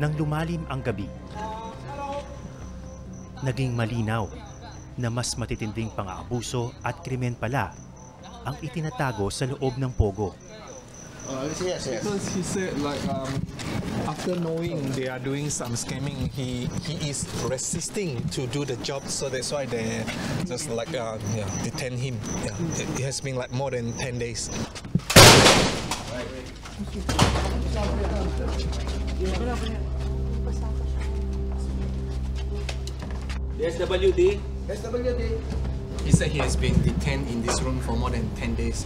Nang lumalim ang gabi, naging malinaw na mas matitinding pang-aabuso at krimen pala ang itinatago sa loob ng Pogo. Yes. Because he said after knowing they are doing some scamming, he is resisting to do the job, so that's why they just detain him. Yeah. It has been more than 10 days. SWD. He said he has been detained in this room for more than 10 days.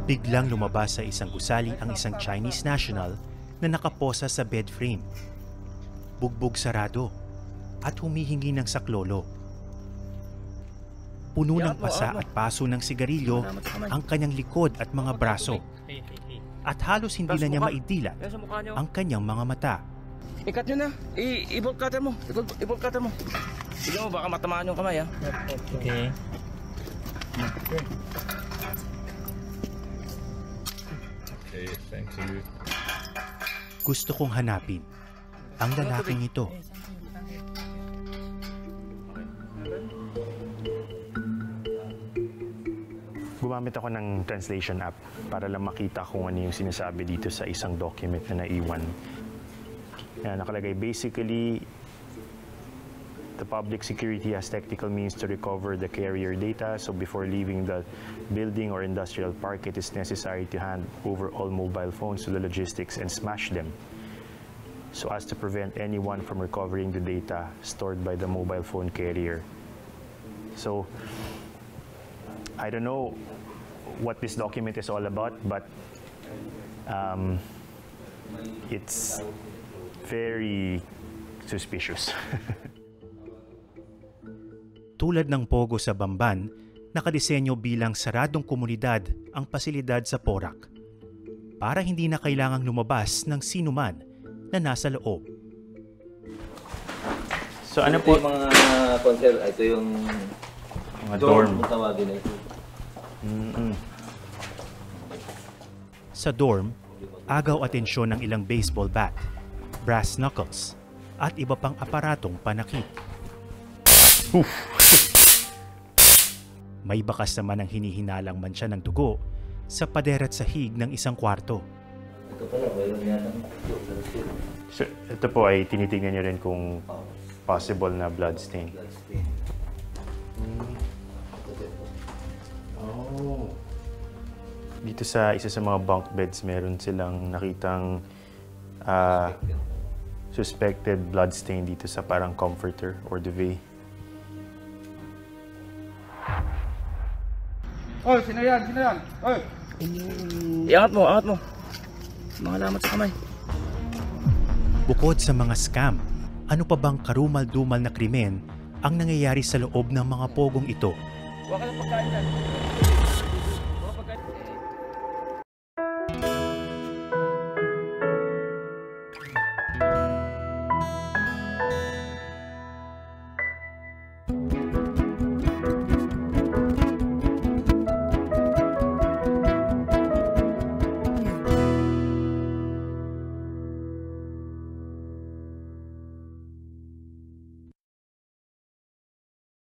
Biglang lumabas sa isang gusali ang isang Chinese national na nakaposa sa bed frame. Bugbog sarado at humihingi ng saklolo. Puno ng pasa at paso ng sigarilyo ang kanyang likod at mga braso. At halos hindi na niya maidilat ang kanyang mga mata. Ikat nyo na. I-bolt cutter mo. I-bolt cutter mo. Tignan mo, baka matamaan yung kamay, ha? Okay. Okay, thank you. Gusto kong hanapin ang lalaking ito. Gumamit ako ng translation app para lang makita kung ano yung sinasabi dito sa isang document na naiwan. Nakalagay, basically, the public security has technical means to recover the carrier data, so before leaving the building or industrial park, it is necessary to hand over all mobile phones to the logistics and smash them, so as to prevent anyone from recovering the data stored by the mobile phone carrier. So, I don't know what this document is all about, but it's very suspicious. Tulad ng Pogo sa Bamban, nakadisenyo bilang saradong komunidad ang pasilidad sa Porac para hindi na kailangang lumabas ng sinuman na nasa loob. So ano po? Ito yung mga konser, ito yung mga dorm. Tawagin ito. Sa dorm, agaw atensyon ng ilang baseball bat, brass knuckles, at iba pang aparatong panakit. May bakas naman ang hinihinalang mantsa ng dugo sa pader at sahig ng isang kwarto. Ito pala, mayroon yata. So, ito po ay tinitingnan niyo rin kung possible na blood stain. Oh. Dito sa isa sa mga bunk beds, meron silang nakitang suspected blood stain dito sa parang comforter or duvet. Oy, sino yan? Oy! Iangat mo. Mga lamat sa kamay. Bukod sa mga scam, ano pa bang karumal-dumal na krimen ang nangyayari sa loob ng mga pogong ito? Huwag ka ng pagkain dyan.